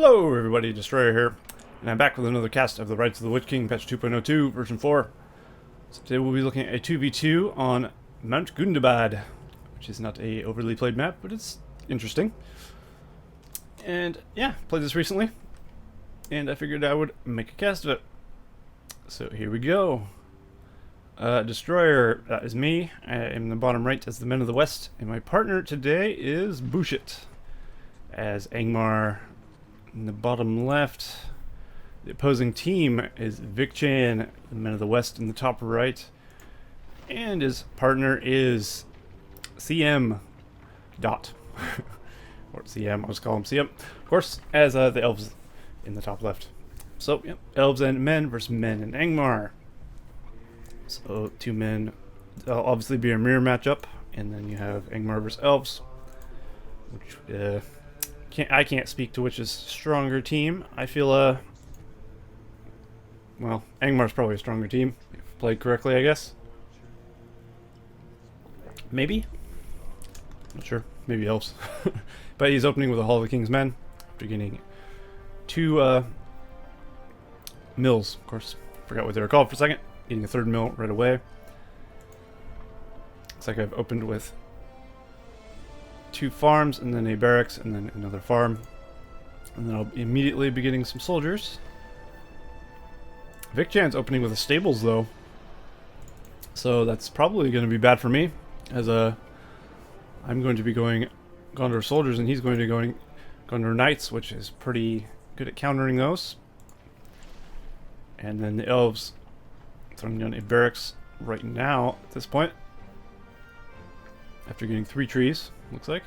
Hello everybody, Destroyer here, and I'm back with another cast of the Rights of the Witch King, patch 2.02, version 4. So today we'll be looking at a 2v2 on Mount Gundabad, which is not a overly played map, but it's interesting. And yeah, played this recently, and I figured I would make a cast of it. So here we go. Destroyer, that is me. I am in the bottom right as the Men of the West, and my partner today is Bushit as Angmar. In the bottom left, the opposing team is vic-chan, the Men of the West, in the top right, and his partner is CM dot or CM. I'll just call him CM, of course, as the Elves in the top left. So, yep, Elves and Men versus Men and Angmar. So, two men. That'll obviously be a mirror matchup, and then you have Angmar versus Elves, which I can't speak to which is stronger team. I feel well, Angmar's probably a stronger team if played correctly, I guess. Maybe, not sure. Maybe Elves. But he's opening with a Hall of the King's Men after getting two mills. Of course, forgot what they were called for a second. Getting a third mill right away. Looks like I've opened with two farms, and then a barracks, and then another farm. And then I'll immediately be getting some soldiers. vic-chan's opening with the stables, though. So that's probably going to be bad for me, as I'm going to be going Gondor soldiers, and he's going to be going Gondor knights, which is pretty good at countering those. And then the Elves throwing down a barracks right now at this point, after getting 3 trees. Looks like.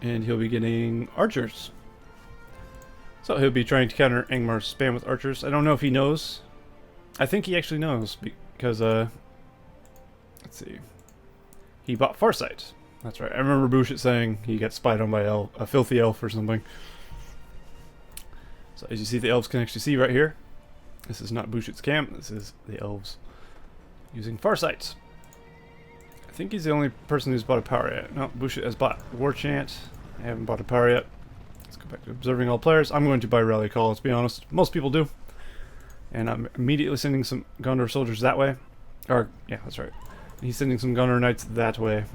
And he'll be getting archers. So he'll be trying to counter Angmar's spam with archers. I don't know if he knows. I think he actually knows, because, let's see. He bought Farsight. That's right. I remember Bushit saying he got spied on by a filthy elf or something. So as you see, the Elves can actually see right here. This is not Bushit's camp. This is the Elves using Farsight. I think he's the only person who's bought a power yet. No, Bushit has bought War Chant. I haven't bought a power yet. Let's go back to observing all players. I'm going to buy Rally Call, let's be honest. Most people do. And I'm immediately sending some Gondor soldiers that way. Or, yeah, that's right. He's sending some Gondor knights that way.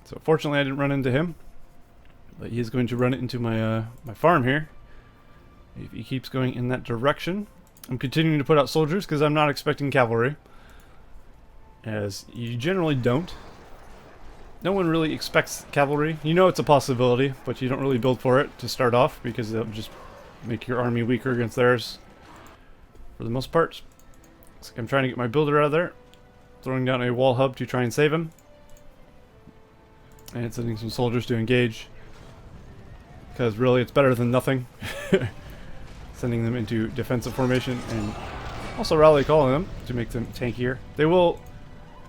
So fortunately I didn't run into him. But he's going to run it into my my farm here. If he keeps going in that direction. I'm continuing to put out soldiers because I'm not expecting cavalry, as you generally don't. No one really expects cavalry. You know it's a possibility, but you don't really build for it to start off, because they'll just make your army weaker against theirs for the most part. So I'm trying to get my builder out of there, throwing down a wall hub to try and save him, and sending some soldiers to engage, because really it's better than nothing. Sending them into defensive formation, and also rally calling them to make them tankier. They will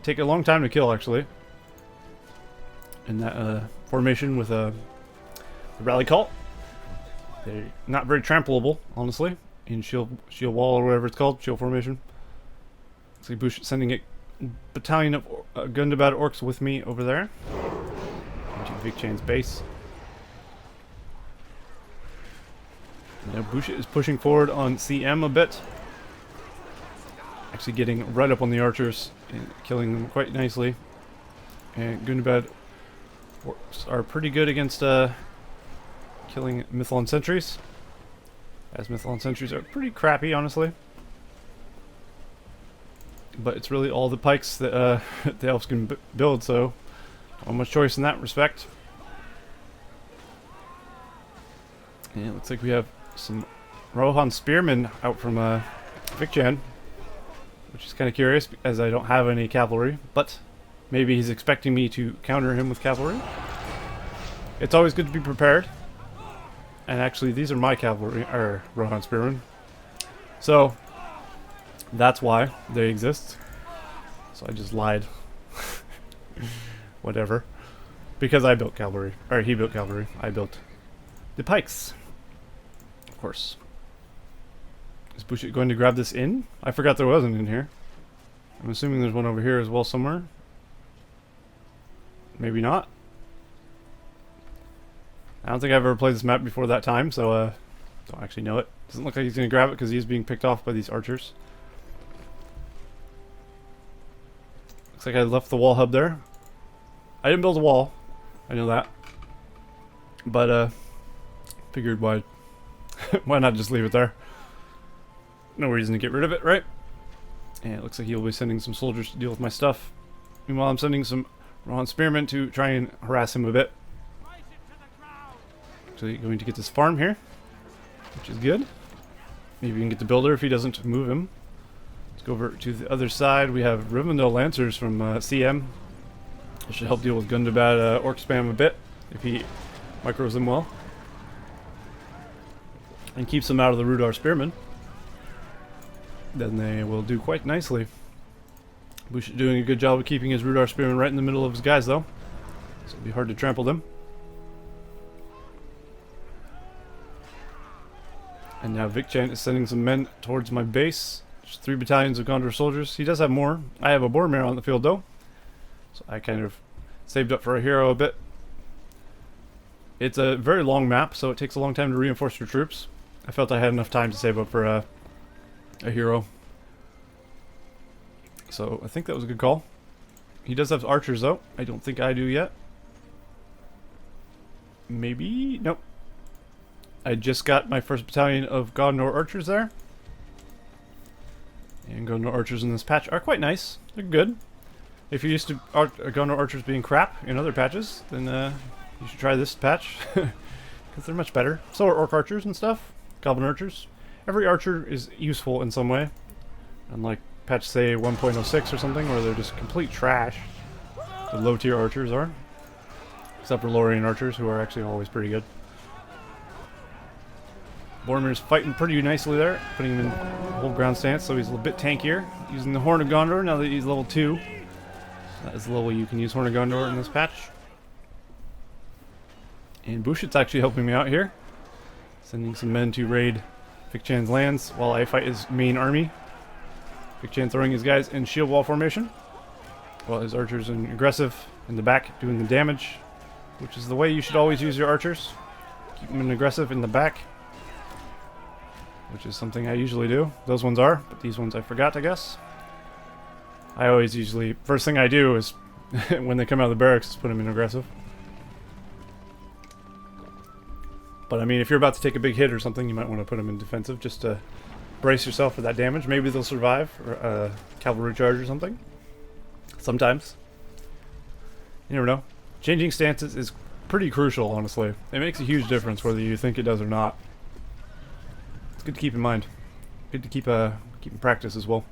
take a long time to kill, actually, in that formation with a rally call. They're not very trampleable, honestly, in shield wall or whatever it's called, shield formation. So Bush sending a battalion of Gundabad orcs with me over there into vic-chan's base. Now Bushit is pushing forward on CM a bit. Actually getting right up on the archers and killing them quite nicely. And Gundabad are pretty good against killing Mythlon sentries, as Mythlon sentries are pretty crappy, honestly. But it's really all the pikes that the Elves can build, so not much choice in that respect. And it looks like we have some Rohan spearmen out from vic-chan, which is kind of curious, as I don't have any cavalry, but maybe he's expecting me to counter him with cavalry. It's always good to be prepared. And actually, these are my cavalry, or Rohan spearmen. So that's why they exist. So I just lied. Whatever. Because I built cavalry, or he built cavalry. I built the pikes. Of course. Is Bushit going to grab this inn? I forgot there wasn't in here. I'm assuming there's one over here as well somewhere. Maybe not. I don't think I've ever played this map before that time, so don't actually know it. Doesn't look like he's going to grab it because he's being picked off by these archers. Looks like I left the wall hub there. I didn't build a wall. I know that. But figured why not just leave it there. No reason to get rid of it, right? And it looks like he'll be sending some soldiers to deal with my stuff. Meanwhile, I'm sending some Rohan spearmen to try and harass him a bit. Actually going to get this farm here, which is good. Maybe we can get the builder if he doesn't move him. Let's go over to the other side. We have Rivendell Lancers from CM. This should help deal with Gundabad orc spam a bit if he micros them well. And keeps them out of the Rudar Spearmen. Then they will do quite nicely. Bushit doing a good job of keeping his Rudar Spearmen right in the middle of his guys though. So it'll be hard to trample them. And now vic-chan is sending some men towards my base. There's 3 battalions of Gondor soldiers. He does have more. I have a Boromir on the field though. So I kind of saved up for a hero a bit. It's a very long map, so it takes a long time to reinforce your troops. I felt I had enough time to save up for a hero. So I think that was a good call. He does have archers though. I don't think I do yet. Maybe? Nope. I just got my first battalion of Gondor archers there. And Gondor archers in this patch are quite nice. They're good. If you're used to Gondor archers being crap in other patches, then you should try this patch. Because they're much better. So are orc archers and stuff. Goblin archers. Every archer is useful in some way. Unlike patch, say, 1.06 or something, where they're just complete trash. The low tier archers are. Except for Lorien archers, who are actually always pretty good. Boromir's fighting pretty nicely there, putting him in hold ground stance, so he's a bit tankier. Using the Horn of Gondor now that he's level 2. That is the level you can use Horn of Gondor in this patch. And Bushit's actually helping me out here. Sending some men to raid vic-chan's lands while I fight his main army. vic-chan throwing his guys in shield wall formation, while his archers are aggressive in the back doing the damage, which is the way you should always use your archers. Keep them in aggressive in the back, which is something I usually do. Those ones are, but these ones I forgot, I guess. I always usually, first thing I do is, when they come out of the barracks, is put them in aggressive. But I mean, if you're about to take a big hit or something, you might want to put them in defensive, just to brace yourself for that damage. Maybe they'll survive, or a cavalry charge or something. Sometimes. You never know. Changing stances is pretty crucial, honestly. It makes a huge difference whether you think it does or not. Good to keep in mind. Good to keep in practice as well.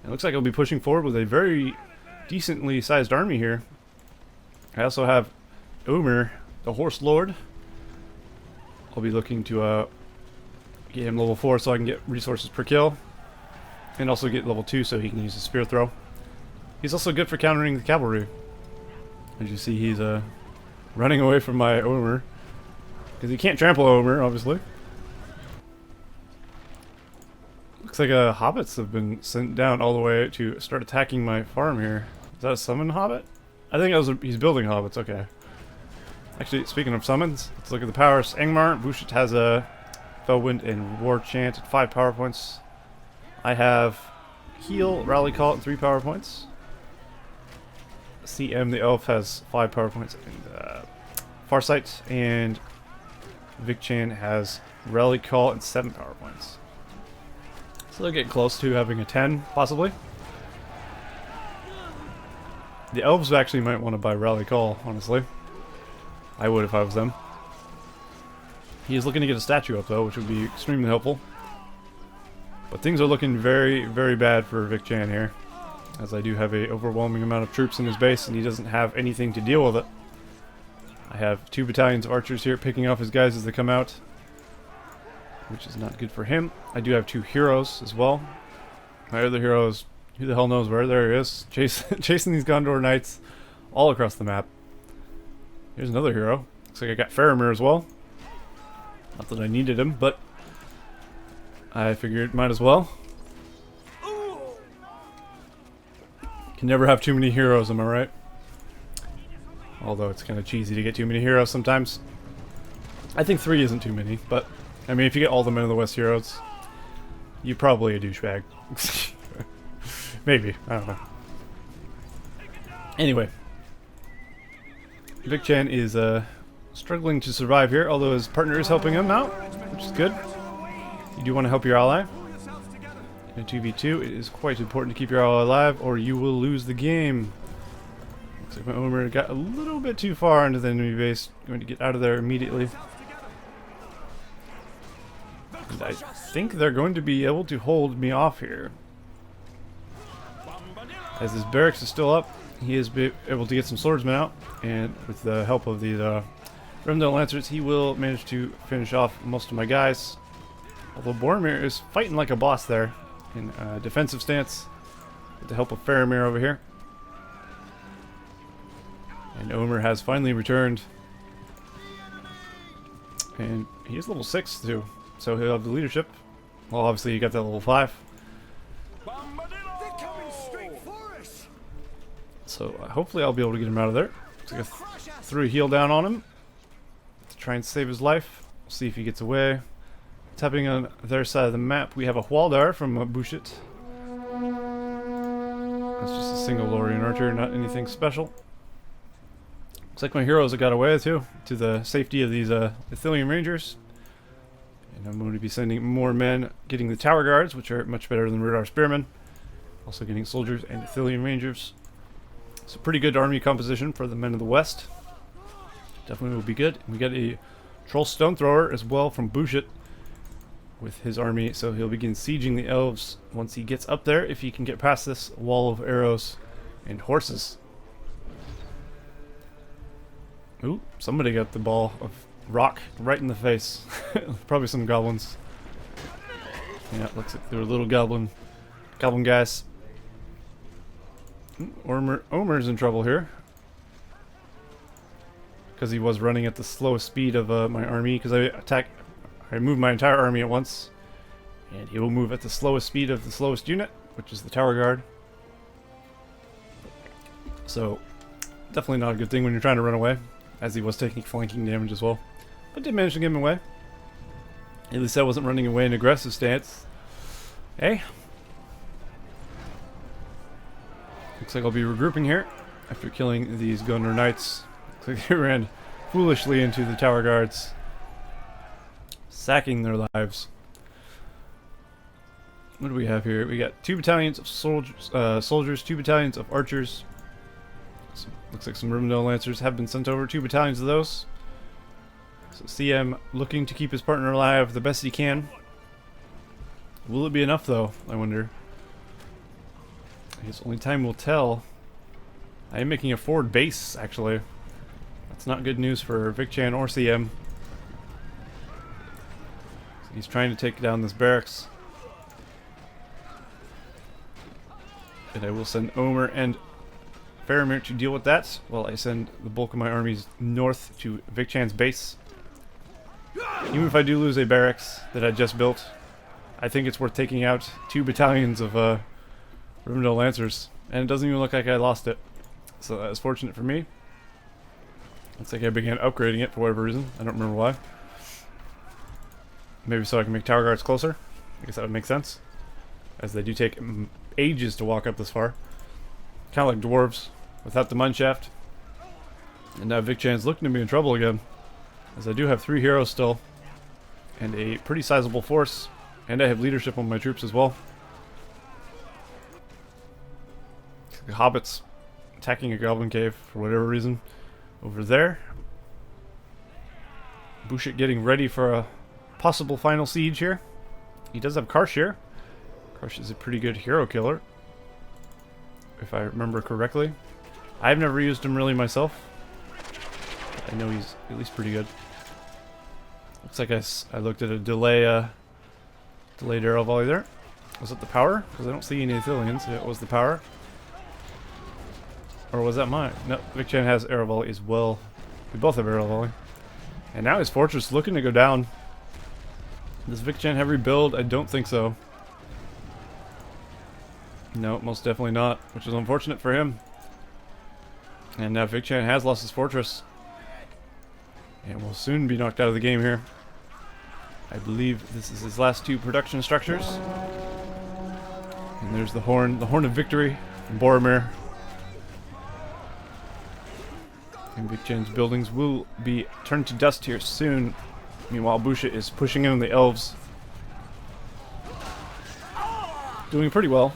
It looks like I'll be pushing forward with a very decently sized army here. I also have Omer, the Horse Lord. I'll be looking to get him level 4 so I can get resources per kill. And also get level 2 so he can use his spear throw. He's also good for countering the cavalry. As you see, he's running away from my Omer. Because he can't trample Omer, obviously. Looks like hobbits have been sent down all the way to start attacking my farm here. Is that a summon hobbit? I think he's building hobbits, okay. Actually, speaking of summons, let's look at the powers. Angmar, Bushit has a Fellwind and War Chant at 5 power points. I have Heal, Rally Call at 3 power points. CM, the Elf, has 5 power points. And Farsight and vic-chan has Rally Call and 7 power points. So they'll get close to having a 10, possibly. The Elves actually might want to buy Rally Call, honestly. I would if I was them. He is looking to get a statue up, though, which would be extremely helpful. But things are looking very, very bad for vic-chan here, as I do have an overwhelming amount of troops in his base, and he doesn't have anything to deal with it. I have 2 battalions of archers here picking off his guys as they come out, which is not good for him. I do have 2 heroes as well. My other heroes, who the hell knows where? There he is, chasing these Gondor knights all across the map. Here's another hero. Looks like I got Faramir as well. Not that I needed him, but I figured might as well. Can never have too many heroes, am I right? Although it's kind of cheesy to get too many heroes sometimes. I think 3 isn't too many, but I mean, if you get all the Men of the West heroes, you're probably a douchebag. Maybe, I don't know. Anyway, vic-chan is struggling to survive here, although his partner is helping him out, which is good. You do want to help your ally. In a 2v2, it is quite important to keep your ally alive, or you will lose the game. Looks like my Omer got a little bit too far into the enemy base. Going to get out of there immediately. And I think they're going to be able to hold me off here. As his barracks is still up, he is able to get some swordsmen out, and with the help of these Remdale Lancers, he will manage to finish off most of my guys. Although Boromir is fighting like a boss there in a defensive stance with the help of Faramir over here. And Omer has finally returned. And he is level 6 too, so he'll have the leadership. Well, obviously you got that level 5. So hopefully I'll be able to get him out of there. So I threw a heal down on him to try and save his life. We'll see if he gets away. Tapping on their side of the map, we have a Hualdar from Bushit. That's just a single Lorien archer, not anything special. Looks like my heroes have got away too, to the safety of these Ithilien Rangers. And I'm going to be sending more men, getting the Tower Guards, which are much better than Radar Spearmen. Also getting soldiers and Ithilien Rangers. It's a pretty good army composition for the Men of the West. Definitely will be good. We got a Troll Stone Thrower as well from Bushit with his army, so he'll begin sieging the Elves once he gets up there, if he can get past this wall of arrows and horses. Ooh, somebody got the ball of rock right in the face. Probably some goblins. Yeah, it looks like they're little goblin guys. Omer's in trouble here, because he was running at the slowest speed of my army, because I moved my entire army at once, and he will move at the slowest speed of the slowest unit, which is the Tower Guard. So, definitely not a good thing when you're trying to run away, as he was taking flanking damage as well. But did manage to get him away. At least I wasn't running away in aggressive stance. Hey. Looks like I'll be regrouping here after killing these Gunner Knights. Looks like they ran foolishly into the Tower Guards, sacking their lives. What do we have here? We got 2 battalions of soldiers, 2 battalions of archers. So, looks like some Rivendell Lancers have been sent over, 2 battalions of those. So CM looking to keep his partner alive the best he can. Will it be enough though, I wonder? I guess only time will tell. I am making a forward base, actually. That's not good news for vic-chan or CM. So he's trying to take down this barracks. And I will send Omer and Faramir to deal with that, while I send the bulk of my armies north to vic-chan's base. Even if I do lose a barracks that I just built, I think it's worth taking out 2 battalions of Rivendell Lancers, and it doesn't even look like I lost it. So that was fortunate for me. Looks like I began upgrading it for whatever reason. I don't remember why. Maybe so I can make Tower Guards closer. I guess that would make sense, as they do take ages to walk up this far. Kind of like dwarves without the mineshaft. And now vic-chan's looking to be in trouble again, as I do have 3 heroes still, and a pretty sizable force, and I have leadership on my troops as well. The hobbits attacking a goblin cave for whatever reason over there. Bushit getting ready for a possible final siege here. He does have Karsh here. Karsh is a pretty good hero killer, if I remember correctly. I've never used him really myself. I know he's at least pretty good. Looks like I looked at a delayed arrow volley there. Was it the power? Because I don't see any Ithiliens. It was the power. Or was that mine? No, vic-chan has arrow volley as well. We both have arrow volley. And now his fortress looking to go down. Does vic-chan have rebuild? I don't think so. No, most definitely not, which is unfortunate for him. And now vic-chan has lost his fortress. And will soon be knocked out of the game here. I believe this is his last 2 production structures. And there's the horn of victory from Boromir. And vic-chan's buildings will be turned to dust here soon. Meanwhile, bushit is pushing in on the elves. Doing pretty well.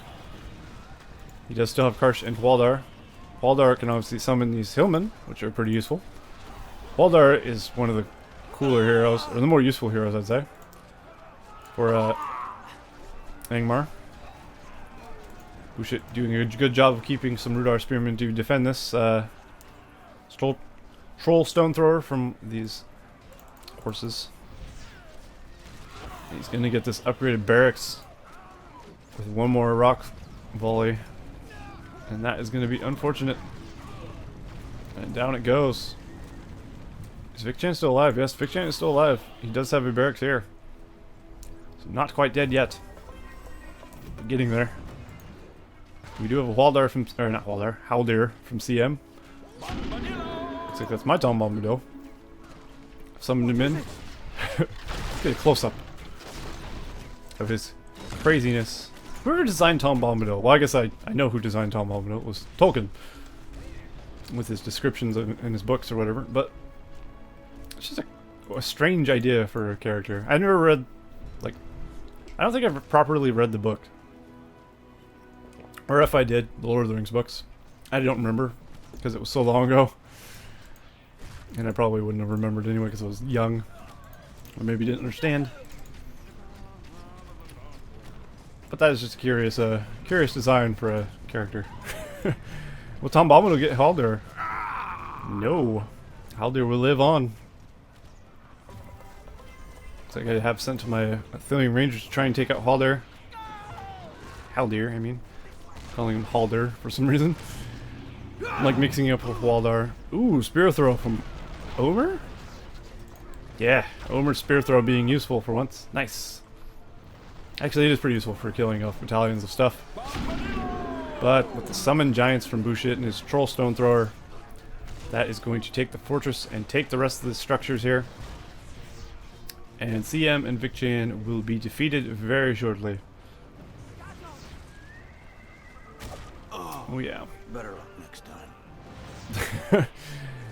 He does still have Karsh and Waldar. Waldar can obviously summon these hillmen, which are pretty useful. Waldar is one of the cooler heroes, or the more useful heroes, I'd say, for Angmar. Bushit doing a good job of keeping some Rudar spearmen to defend this troll stone thrower from these horses. He's gonna get this upgraded barracks with 1 more rock volley, and that is gonna be unfortunate. And down it goes. Is vic-chan still alive? Yes, vic-chan is still alive. He does have a barracks here. So not quite dead yet. But getting there. We do have a Waldar from, or not Waldar, Haldir from CM. Looks like that's my Tom Bombadil. Summoned him in. Get a close up of his craziness. Whoever designed Tom Bombadil? Well, I guess I know who designed Tom Bombadil. It was Tolkien. With his descriptions in his books or whatever. But it's just a strange idea for a character. I never read, like, I don't think I've properly read the book. Or if I did, the Lord of the Rings books. I don't remember, because it was so long ago. And I probably wouldn't have remembered anyway, because I was young. Or maybe didn't understand. But that is just a curious design for a character. Will Tom Bombadil get Haldir? No. Haldir will live on. Looks like I have sent to my Athelian Rangers to try and take out Haldir. Haldir, I mean. Calling him Haldir for some reason. I'm like mixing it up with Waldar. Ooh, spear throw from Omer? Yeah, Omer's spear throw being useful for once. Nice. Actually, it is pretty useful for killing off battalions of stuff. But with the summoned giants from Bushit and his troll stone thrower, that is going to take the fortress and take the rest of the structures here. And CM and vic-chan will be defeated very shortly. Oh yeah. Better luck next time.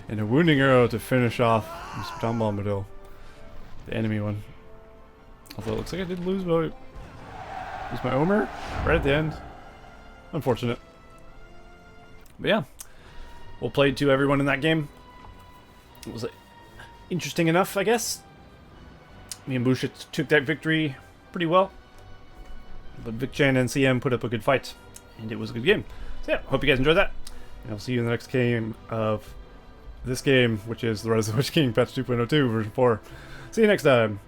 And a wounding arrow to finish off Mr. Tom Bombadil. The enemy one. Although it looks like I did lose my Omer right at the end. Unfortunate. But yeah. Well played to everyone in that game. It was interesting enough, I guess. Me and Bushit took that victory pretty well. But vic-chan and CM put up a good fight. And it was a good game. So yeah, hope you guys enjoyed that. And I'll see you in the next game of this game, which is the Rise of the Witch King patch 2.02 version 4. See you next time.